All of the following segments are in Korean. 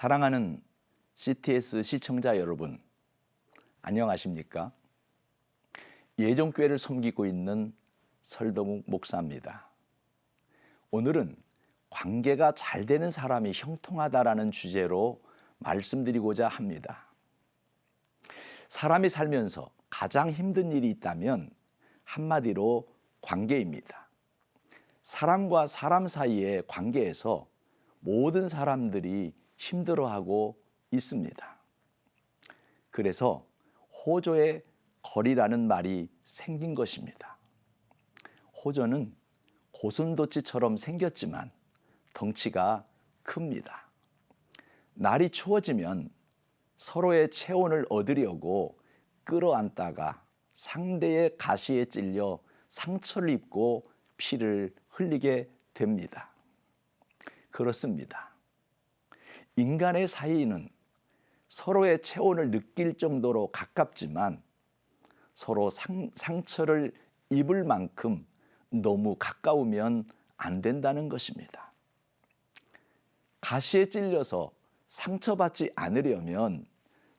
사랑하는 CTS 시청자 여러분, 안녕하십니까? 예정교회를 섬기고 있는 설동욱 목사입니다. 오늘은 관계가 잘 되는 사람이 형통하다라는 주제로 말씀드리고자 합니다. 사람이 살면서 가장 힘든 일이 있다면 한마디로 관계입니다. 사람과 사람 사이의 관계에서 모든 사람들이 힘들어하고 있습니다. 그래서 호조의 거리라는 말이 생긴 것입니다. 호조는 고슴도치처럼 생겼지만 덩치가 큽니다. 날이 추워지면 서로의 체온을 얻으려고 끌어안다가 상대의 가시에 찔려 상처를 입고 피를 흘리게 됩니다. 그렇습니다. 인간의 사이는 서로의 체온을 느낄 정도로 가깝지만 서로 상처를 입을 만큼 너무 가까우면 안 된다는 것입니다. 가시에 찔려서 상처받지 않으려면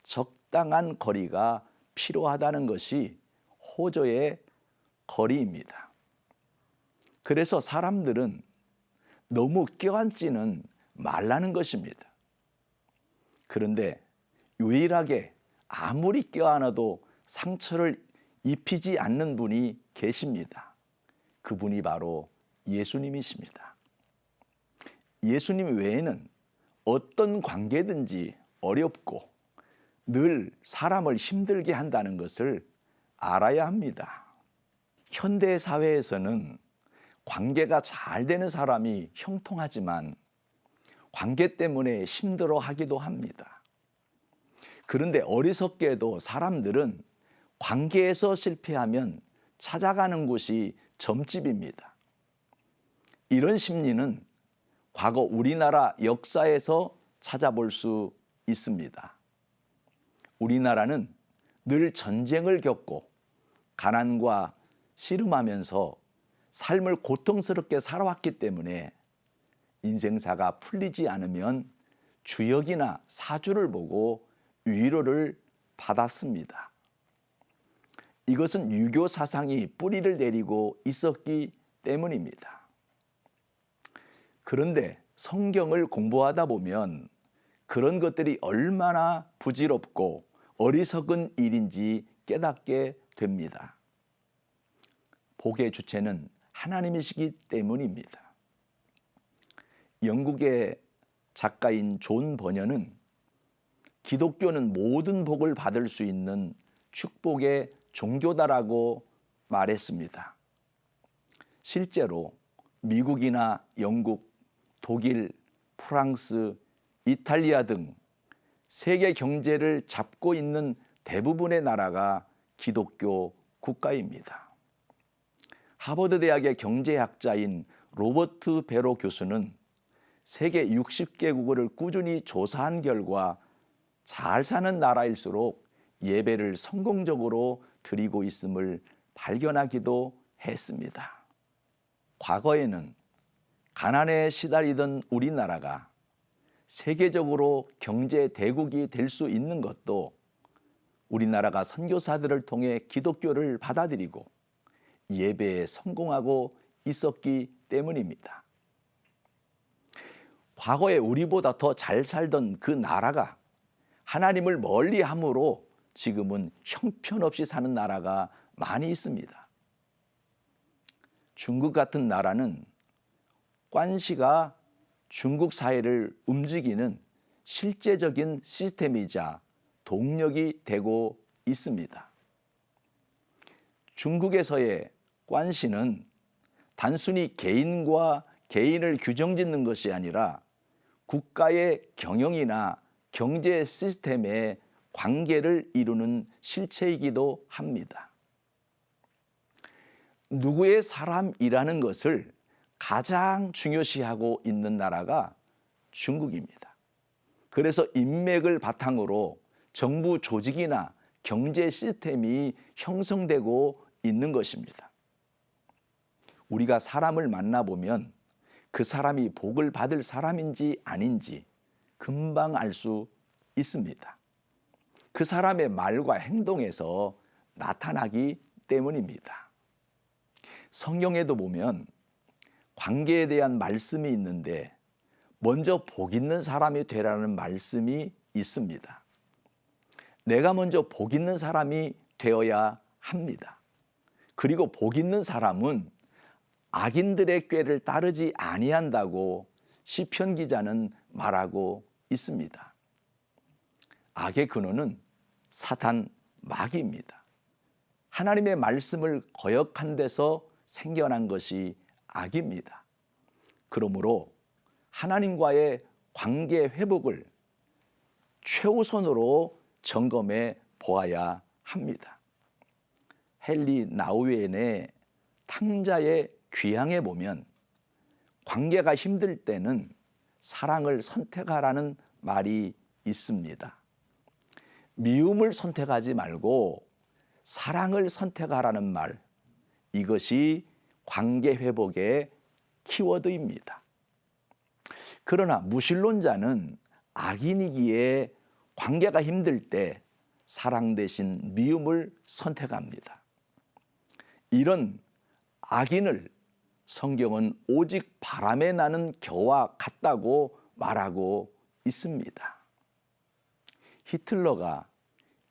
적당한 거리가 필요하다는 것이 호조의 거리입니다. 그래서 사람들은 너무 껴안지는 말라는 것입니다. 그런데 유일하게 아무리 껴안아도 상처를 입히지 않는 분이 계십니다. 그분이 바로 예수님이십니다. 예수님 외에는 어떤 관계든지 어렵고 늘 사람을 힘들게 한다는 것을 알아야 합니다. 현대 사회에서는 관계가 잘 되는 사람이 형통하지만 관계 때문에 힘들어하기도 합니다. 그런데 어리석게도 사람들은 관계에서 실패하면 찾아가는 곳이 점집입니다. 이런 심리는 과거 우리나라 역사에서 찾아볼 수 있습니다. 우리나라는 늘 전쟁을 겪고 가난과 씨름하면서 삶을 고통스럽게 살아왔기 때문에 인생사가 풀리지 않으면 주역이나 사주를 보고 위로를 받았습니다. 이것은 유교 사상이 뿌리를 내리고 있었기 때문입니다. 그런데 성경을 공부하다 보면 그런 것들이 얼마나 부질없고 어리석은 일인지 깨닫게 됩니다. 복의 주체는 하나님이시기 때문입니다. 영국의 작가인 존 버녀는 기독교는 모든 복을 받을 수 있는 축복의 종교다라고 말했습니다. 실제로 미국이나 영국, 독일, 프랑스, 이탈리아 등 세계 경제를 잡고 있는 대부분의 나라가 기독교 국가입니다. 하버드 대학의 경제학자인 로버트 베로 교수는 세계 60개국을 꾸준히 조사한 결과 잘 사는 나라일수록 예배를 성공적으로 드리고 있음을 발견하기도 했습니다. 과거에는 가난에 시달리던 우리나라가 세계적으로 경제 대국이 될 수 있는 것도 우리나라가 선교사들을 통해 기독교를 받아들이고 예배에 성공하고 있었기 때문입니다. 과거에 우리보다 더 잘 살던 그 나라가 하나님을 멀리함으로 지금은 형편없이 사는 나라가 많이 있습니다. 중국 같은 나라는 관시가 중국 사회를 움직이는 실제적인 시스템이자 동력이 되고 있습니다. 중국에서의 관시는 단순히 개인과 개인을 규정짓는 것이 아니라 국가의 경영이나 경제 시스템의 관계를 이루는 실체이기도 합니다. 누구의 사람이라는 것을 가장 중요시하고 있는 나라가 중국입니다. 그래서 인맥을 바탕으로 정부 조직이나 경제 시스템이 형성되고 있는 것입니다. 우리가 사람을 만나보면 그 사람이 복을 받을 사람인지 아닌지 금방 알 수 있습니다. 그 사람의 말과 행동에서 나타나기 때문입니다. 성경에도 보면 관계에 대한 말씀이 있는데 먼저 복 있는 사람이 되라는 말씀이 있습니다. 내가 먼저 복 있는 사람이 되어야 합니다. 그리고 복 있는 사람은 악인들의 꾀를 따르지 아니한다고 시편 기자는 말하고 있습니다. 악의 근원은 사탄 마귀입니다. 하나님의 말씀을 거역한 데서 생겨난 것이 악입니다. 그러므로 하나님과의 관계 회복을 최우선으로 점검해 보아야 합니다. 헨리 나우엔의 탕자의 귀향에 보면 관계가 힘들 때는 사랑을 선택하라는 말이 있습니다. 미움을 선택하지 말고 사랑을 선택하라는 말, 이것이 관계 회복의 키워드입니다. 그러나 무신론자는 악인이기에 관계가 힘들 때 사랑 대신 미움을 선택합니다. 이런 악인을 성경은 오직 바람에 나는 겨와 같다고 말하고 있습니다. 히틀러가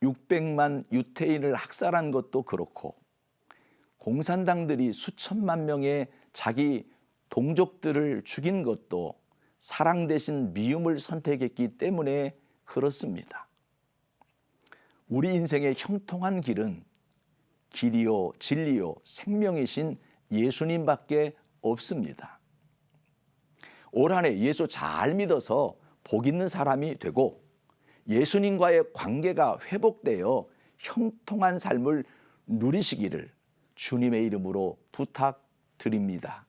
600만 유태인을 학살한 것도 그렇고 공산당들이 수천만 명의 자기 동족들을 죽인 것도 사랑 대신 미움을 선택했기 때문에 그렇습니다. 우리 인생의 형통한 길은 길이요 진리요 생명이신 예수님밖에 없습니다. 올 한 해 예수 잘 믿어서 복 있는 사람이 되고 예수님과의 관계가 회복되어 형통한 삶을 누리시기를 주님의 이름으로 부탁드립니다.